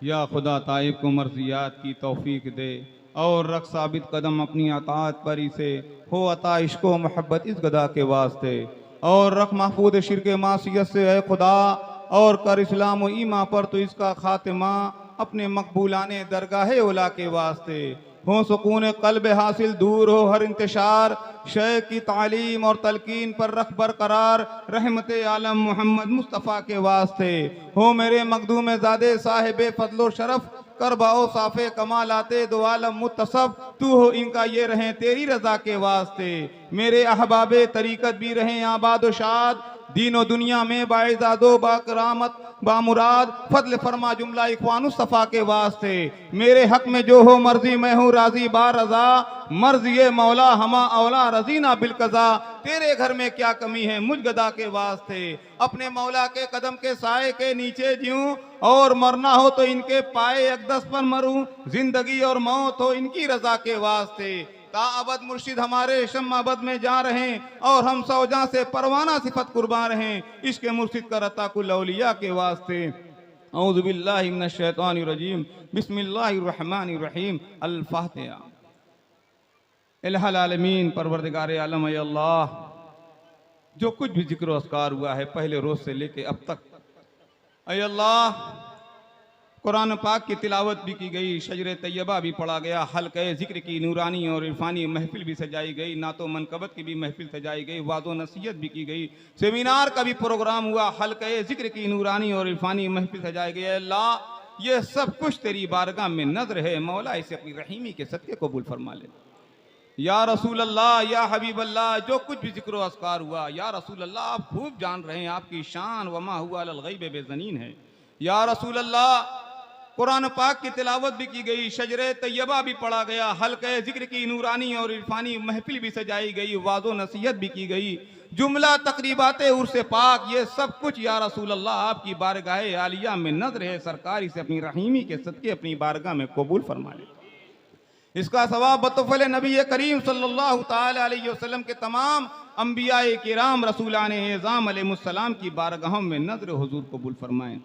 या खुदा ताइब को मर्जियात की तौफीक दे और रख साबित कदम अपनी अताअत पर इसे हो अता इश्को मोहब्बत इस गदा के वास्ते और रख महफूद शिरक मासियत से है खुदा और कर इस्लाम व ईमा पर तो इसका खातिमा अपने मकबूलाने दरगाह ओला के वास्ते हो सुकून कल्ब हासिल दूर हो हर इंतशार शेख की तालीम और तलकीन पर रख बरकरार रहमत आलम मोहम्मद मुस्तफ़ा के वास्ते हो मेरे मखदूम ज़ादे साहिब फजलो शरफ कर बाओ साफे कमालाते दो आलम मुत्तसब तू हो इनका ये रहें तेरी रजा के वास्ते मेरे अहबाबे तरीकत भी रहें आबाद शाद दीनो दुनिया में बाइज़ादो बाकरामत बामुराद फजल फरमा जुमला इख्वानुस सफ़ा के वास्ते मेरे हक में जो हो मर्जी मैं हूँ राजी बार रजा मर्जी ये मौला हमा औला रजीना बिलकजा तेरे घर में क्या कमी है मुझ गदा के वास्ते अपने मौला के कदम के साए के नीचे जीऊं और मरना हो तो इनके पाए अकदस पर मरूं जिंदगी और मौत हो इनकी रजा के वास्ते ता अबद मुर्शिद हमारे शम अबद में जा रहे और हम सौजा से परवाना सिफत कुर्बान रहें इश्क मुर्शिद का रता कुल औलिया के वास्ते औज़ु बिल्लाहि मिनश शैतानिर रजीम बिस्मिल्लाहिर रहमानिर रहीम अल फातिहा इलाहुल आलमीन परवरदिगार आलम है अल्लाह जो कुछ भी जिक्र अस्कार हुआ है पहले रोज से लेके अब तक अय अल्लाह कुरान पाक की तिलावत भी की गई शजर तैयबा भी पढ़ा गया हल्के जिक्र की नूरानी और इरफानी महफिल भी सजाई गई नातो मनकबत की भी महफिल सजाई गई वादो नसीहत भी की गई सेमिनार का भी प्रोग्राम हुआ हल्के जिक्र की नूरानी और इरफानी महफिल सजाई गई अल्लाह ये सब कुछ तेरी बारगाह में नजर है मौला इसे अपनी रहीमी के सदके कबूल फरमा ले या रसूल अल्लाह या हबीब अल्लाह जो कुछ भी जिक्र अस्कार हुआ या रसूल अल्लाह आप खूब जान रहे हैं आपकी शान वमा हुआ अलल गैब बेज़नीन है या रसूल अल्लाह कुरान पाक की तिलावत भी की गई शजर तैयबा भी पढ़ा गया हल्के जिक्र की नूरानी और इरफानी महफिल भी सजाई गई वादो नसीहत भी की गई जुमला तकरीबाते उर्स पाक ये सब कुछ या रसूल अल्लाह आपकी बारगाह आलिया में नजर है सरकार इसे अपनी रहीमी के सदके अपनी बारगाह में कबूल फरमा ले इसका सवाब बतौफल नबी करीम सल्लल्लाहु ताला अलैहि वसल्लम के तमाम अंबियाए किराम रसूलाने एज़ाम अलैहिस्सलाम की बारगाहों में नजर हुजूर कबूल फरमाएं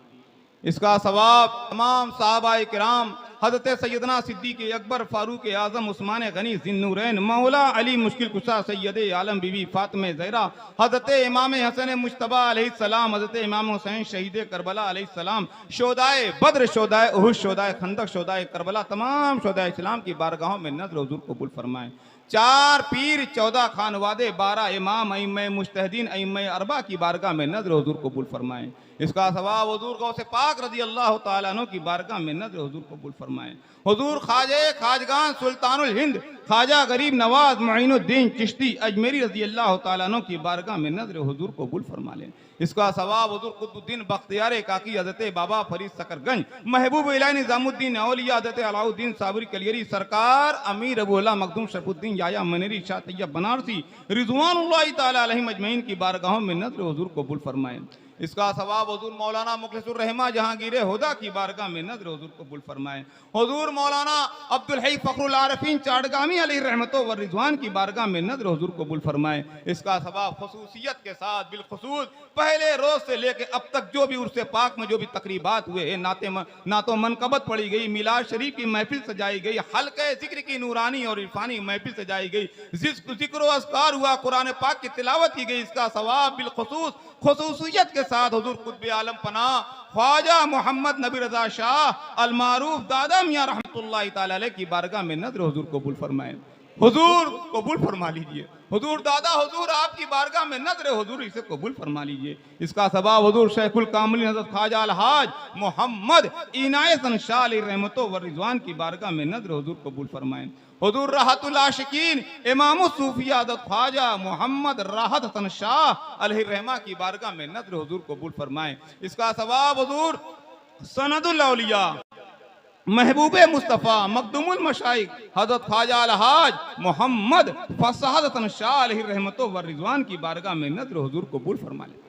इसका सवाब तमाम सहाबाए किराम हज़रत सैयदना सिद्दीक़ अकबर फारूक आज़म उस्मान गनी ज़िन्नूरैन मौला अली मुश्किल कुशा सैयद आलम बीवी फ़ातिमा ज़हरा हज़रत इमाम हसन मुज्तबा अलैहिस्सलाम हज़रत इमाम हुसैन शहीद करबला अलैहिस्सलाम शोदाए बद्र शोदाए उहुद शोदाए खंदक शोदाए करबला तमाम शोदाए इस्लाम की बारगाहों में नज़र हुजूर कबूल फरमाएं 4 पीर 14 खानवादे 12 इमाम अइम्मे मुज्तहिदीन अइम्मे अरबा की बारगाह में नज़र हुजूर कबूल फरमाएं इसका सवाब हुजूर गौसे पाक रज़ी अल्लाह तआला अन्हु की बारगाह में नज़र हुजूर कबूल फरमाएं हुजूर ख्वाजे खाजगान सुल्तानुल हिंद ख्वाजा गरीब नवाज मुईनुद्दीन चिश्ती अजमेरी रज़ी अल्लाह तआला अन्हु की बारगाह में नज़र हुजूर कबूल फरमा लें इसका सवाब हुजूर कुतुबुद्दीन बख्तियार काकी हज़रत बाबा फरीद सकरगंज महबूब इलाही निज़ामुद्दीन औलिया हज़रत अलाउद्दीन साबरी कलियरी सरकार अमीर अबू अला मखदूम शरफुद्दीन याया मनेरी शाह तैयब बनारसी रिज़वानुल्लाहि तआला अलैहिम अजमईन की बारगाहों में नज़र हुजूर कबूल फरमाएं इसका सवाब हुजूर मौलाना मुखलिसुर रहमा जहांगीर हुदा की बारगाह में नजर हुजूर कबूल फरमाएं हुजूर मौलाना अब्दुल हई फखरुल आरिफीन चाडगामी अलैहि रहमतो व रिजवान की बारगाह में नजर हुजूर कबूल फरमाएं इसका सवाब खुसूसियत के साथ बिलखुसूस पहले रोज से लेके अब तक जो भी उर्से पाक में जो भी तकरीबात हुए हैं नातो मनकबत पढ़ी गई मिलाद शरीफ की महफिल सजाई गई हल्के जिक्र की नूरानी और इरफानी महफिल सजाई गई जिक्र अस्कार हुआ कुरान पाक की तिलावत की गई इसका सवाब बिलखुसूस खुसूसियत के साथ हुजूर कुतुब आलम पना ख्वाजा मोहम्मद नबी रजा शाह अल मारूफ दादा मियां रहमतुल्लाहि तआला अलैह की बारगाह में नजर हुजूर कबूल फरमाएं हुजूर कबूल फरमा लीजिए हुजूर दादा हुजूर आपकी बारगाह में नजर हुजूर इसे कबूल फरमा लीजिए इसका सवाब हुजूर शेखुल कामिल हज़रत ख्वाजा अल हाज मोहम्मद इनायत शाह अलैहि रहमतो व रिजवान की बारगाह में नजर हुजूर कबूल फरमाएं हुजूर राहतुल आशिकीन इमाम सूफिया हज़रत ख्वाजा मोहम्मद राहत हसन शाह अलैहि रहमा की बारगाह में नजर हुजूर कबूल फरमाएं इसका सवाब हुजूर सनदुल औलिया महबूबे मुस्तफ़ा मखदूमुल मशाइख हज़रत ख्वाजा अल हाज मोहम्मद फसाहत हसन शाह अलैहि रहमतो व रिजवान की बारगाह में नजर हुजूर कबूल फरमा ले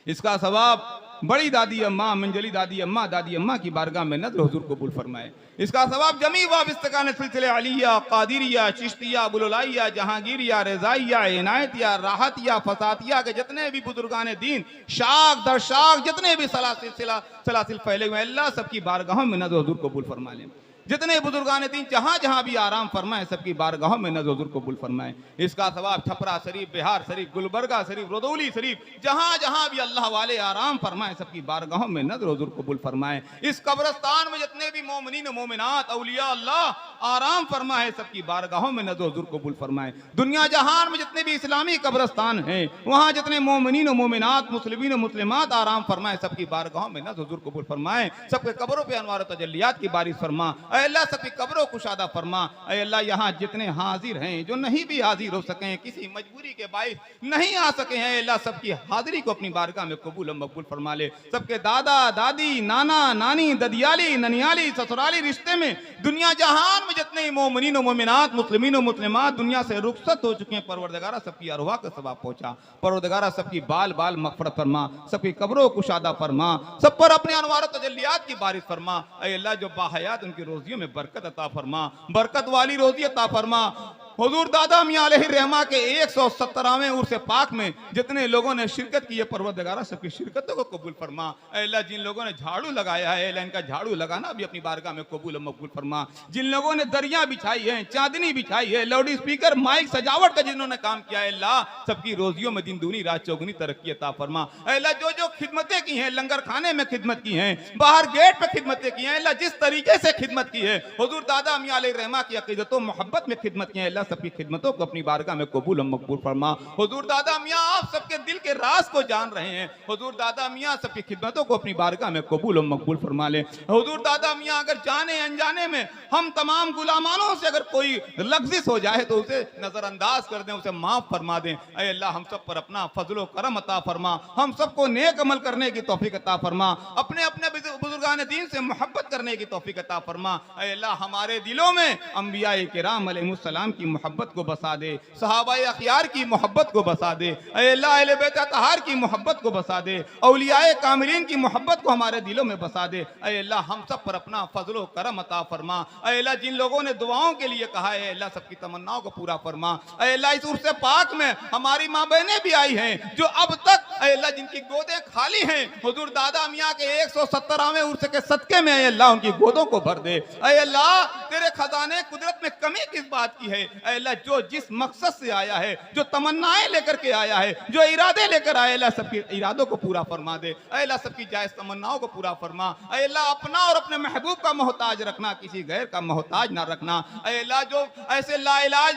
इसका सवाब बड़ी दादी अम्मा, मंजली दादी अम्मा, दादी अम्मा की बारगाह में नज़र हुजूर कबूल फरमाए। इसका सवाब जमी वाबिस्तकान सिलसिले अलिया, कादिरिया, चिश्तिया, बुलुलाइया, जहांगीरिया, रज़ाइया, इनायतिया, राहतिया, फसातिया के जितने भी बुजुर्गान दीन शाख दर शाख जितने भी सलासिल फैले हुए, अल्लाह सबकी बारगाहों में नज़र हुजूर कबूल फरमा ले। जितने बुजुर्गान दीन जहां जहां भी आराम फरमाए, सबकी बारगाहों में नज़र हुजूर कबूल फरमाए। इसका सवाब छपरा शरीफ, बिहार शरीफ, गुलबर्गा शरीफ, रदौली शरीफ, जहां जहां भी अल्लाह वाले आराम फरमाए, सबकी बारगाहों में नज़र हुजूर कबूल फरमाए। इस कब्रस्तान में जितने भी मोमिनीन मोमिनात औलिया अल्लाह आराम फरमाए, सबकी बारगाहों में नज़र हुजूर कबूल फरमाए। दुनिया जहान में जितने भी इस्लामी कब्रस्तान हैं, वहां जितने मोमिनीन मोमिनात, मुस्लिमीन मुस्लिमात आराम फरमाए, सबकी बारगाहों में नज़र हुजूर कबूल फरमाए। सबके कब्रों पे अनवार तजल्लियात की बारिश फरमा। अल्लाह सबकी कब्रों कुशादा फरमा। अल्लाह यहाँ जितने हाजिर हैं, जो नहीं भी हाजिर हो सके, किसी मजबूरी के बाइस नहीं आ सके हैं, अल्लाह सबकी हाजिरी को अपनी बारगाह में कबूल और मकबूल फरमा ले। सबके दादा दादी, नाना नानी, ददियाली, ननियाली, ससुराली रिश्ते में दुनिया जहान में जितने मोमिनीन और मोमिनात, मुस्लिमीन और मुस्लिमात दुनिया से रुखसत हो चुके हैं, परवरदिगारा सबकी अरवाह का सवाब पहुंचा। परवरदिगारा सबकी बाल बाल मग़फ़िरत फरमा, सबकी कब्रों कुशादा फरमा, सब पर अपने अनवार तजल्लियात की बारिश फरमा। अल्लाह जो बाहयात उनकी रोजियों में बरकत अता फरमा, बरकत वाली रोजी अता फरमा। हुजूर दादा मियां अलैहिर्रहमा के 117वें उर्स पाक में जितने लोगों ने शिरकत की है, परवरदिगारा सबकी शिरकतों को कबूल फरमा। अल्लाह जिन लोगों ने झाड़ू लगाया है, अल्लाह इनका झाड़ू लगाना भी अपनी बारगाह में कबूल और मकबूल फरमा। जिन लोगों ने दरिया बिछाई है, चांदनी बिछाई है, लाउड स्पीकर माइक सजावट का जिन्होंने काम किया है, अल्लाह सबकी रोजियों में दिन दूनी रात चौगुनी तरक्की अता फरमा। अल्लाह जो जो खिदमतें की हैं, लंगर खाने में खिदमत की है, बाहर गेट पे खिदमतें की हैं, अल्लाह जिस तरीके से खिदमत की है, हुजूर दादा मियां अलैहिर्रहमा की अकीदत और मोहब्बत में खिदमत की है, अल्लाह सबकी खिदमतों को अपनी बारगाह में कबूल और मकबूल फरमा। हुजूर दादा मियां आप सबके दिल के राज को जान रहे हैं, हुजूर दादा मियां सबकी खिदमतों को अपनी बारगाह में कबूल और मकबूल फरमा ले। हुजूर दादा मियां अगर जाने अनजाने में हम तमाम गुलामानों से अगर कोई लफ्ज़िश हो जाए तो उसे नजरअंदाज कर दें, उसे माफ फरमा दें। ऐ अल्लाह हम सब पर अपना फजलो करम अता फरमा, हम सबको नेक अमल करने की तौफीक अता फरमा, अपने अपने बुजुर्गान दीन से मोहब्बत करने की तौफीक अता फरमा। ऐ अल्लाह हमारे दिलों में अंबिया किराम अलैहिस्सलाम की मोहब्बत को बसा दे, सहाबाए अखयार की मोहब्बत को बसा दे, ऐ अल्लाह अहले बैत अतहार की मोहब्बत को बसा दे, औलियाए कामिलीन की मोहब्बत को हमारे दिलों में बसा दे। ऐ अल्लाह हम सब पर अपना फजलो करम अता फरमा। ऐ अल्लाह जिन लोगों ने दुआओं के लिए कहा है, अल्लाह सबकी तमन्नाओं को पूरा फरमा। ऐ अल्लाह इस उर्स पाक में हमारी माँ बहनें भी आई हैं जो अब तक ऐ अल्लाह जिनकी गोदें खाली हैं, हुजूर दादा मियां के 117वें उर्स के सदके में ऐ अल्लाह उनकी गोदों को भर दे। ऐ अल्लाह तेरे खजाने कुदरत में कमी किस बात की है, ऐ अल्लाह जो जिस मकसद से आया है, जो तमन्नाएं लेकर के आया है, जो इरादे लेकर आया, अल्लाह सबके इरादों को पूरा फरमा दे। ऐ अल्लाह सबकी जायज तमन्नाओं को पूरा फरमा। ऐ अल्लाह अपना और अपने महबूब का मोहताज रखना, किसी गैर का मोहताज ना रखना। ऐ अल्लाह जो ऐसे लाइलाज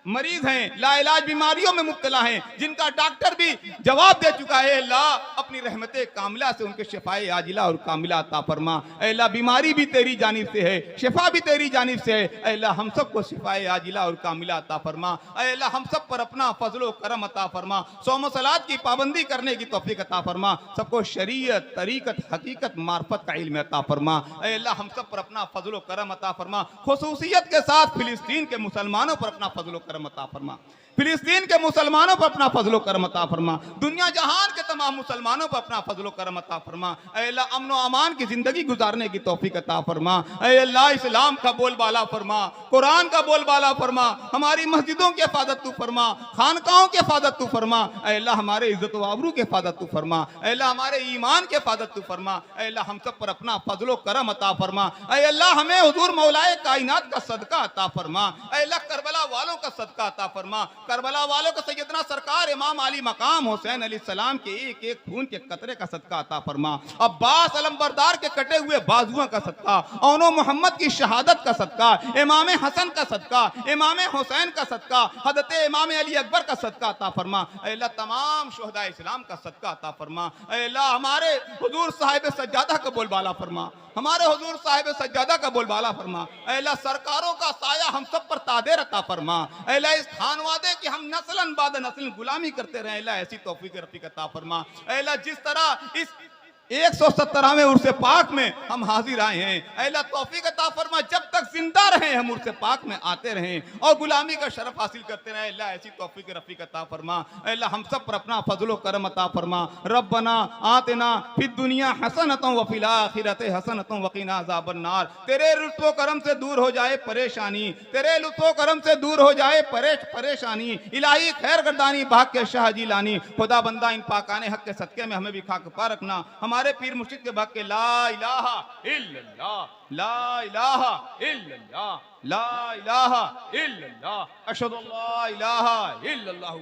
मरीज हैं, लाइलाज बीमारियों में मुब्तला हैं, जिनका डॉक्टर भी जवाब दे चुका है, अल्लाह अपनी रहमते कामिला से उनके शिफाए आजिला और कामिला अता फरमा। अल्लाह बीमारी भी तेरी जानिब से है, शिफा भी तेरी जानिब से है। अल्लाह हम सबको शिफाए आजिला और कामिला अता फरमा। अल्लाह हम सब पर अपना फजलो करम अता फरमा, सौम सलात की पाबंदी करने की तौफीक अता फरमा, सबको शरीयत तरीकत हकीकत मार्फत का इल्म अता फरमा। अल्लाह हम सब पर अपना फजलो करम अता फरमा, खुसूसियत के साथ फिलिस्तीन के मुसलमानों पर अपना फजलो करम अता फरमा, फिलिस्तीन के मुसलमानों पर अपना फजलो करम अता फरमा, दुनिया जहान के तमाम मुसलमानों पर अपना फजलो करम अता फरमा। ऐ अल्लाह अमन व अमान की जिंदगी गुजारने की तौफीक अता फरमा। ऐ अल्लाह इस्लाम का बोलबाला फरमा, कुरान का बोलबाला फरमा, हमारी मस्जिदों की हिफाजत तू फरमा, खानकाहों की हिफाजत तू फरमा। ऐ अल्लाह हमारे इज्जत व आबरू की हिफाजत तू फरमा। ऐ अल्लाह हमारे ईमान की हिफाजत तू फरमा। ऐ अल्लाह हम सब पर अपना फजलो करम अता फरमा। ऐ अल्लाह हमें हुजूर मौलाए कायनात का सदका अता फरमा। ऐ अल्लाह करबला वालों का सदका अता फरमा, करबला वालों को सैयदना सरकार इमाम अली मकाम हुसैन अलैहिस्सलाम के एक एक खून के कतरे का सदका अता फरमा, अब्बास अलमबरदार के कटे हुए बाजुओं का सदका, औनो मोहम्मद की शहादत का सदका, इमाम हसन का सदका, इमाम हुसैन का सदका, हजरत इमाम अली अकबर का सदका अता फरमा। ऐ अल्लाह तमाम शुहदा इस्लाम का सदका अता फरमा। ऐ अल्लाह हमारे हुजूर साहिब सज्जादा का बोलबाला फरमा, हमारे हुजूर साहिब सज्जादा का बोलबाला फरमा। ऐ अल्लाह सरकारों का साया हम सब पर तादेर अता फरमा। ऐ अल्लाह इस खान वादे कि हम नस्लन बाद नस्ल गुलामी करते रहे, अल्लाह ऐसी तौफीक रफीक अता फरमा। ऐ अल्लाह जिस तरह इस 117वें उर्स पाक में हम हाजिर आए हैं। अल्लाह तौफीक अता फरमा, जब तक जिंदा रहे हम उर्स पाक में आते रहें और गुलामी का शरफ हासिल करते रहें। अल्लाह ऐसी तौफीक रफीक अता फरमा। अल्लाह हम सब पर अपना फजलो करम अता फरमा। रब्बना आतिना फिद दुनिया हसनतन व फिल आखिरति हसनतन व क़िना अज़ाबन नार। तेरे लुत्फ़ो करम से दूर हो जाए परेशानी, तेरे लुत्फ़ो करम से दूर हो जाए परेशानी। इलाही खैर गर्दानी भाग के शाह जिलानी। खुदा बंदा इन पाकाने हक के सदके में हमें भी खाक पा रखना। हमारे पीर मुर्शिद के भाग के ला इलाहा इल्लल्लाह, ला इलाहा इल्लल्लाह, ला इलाहा इल्लल्लाह, अशहदु अल्ला इलाहा इल्लल्लाह।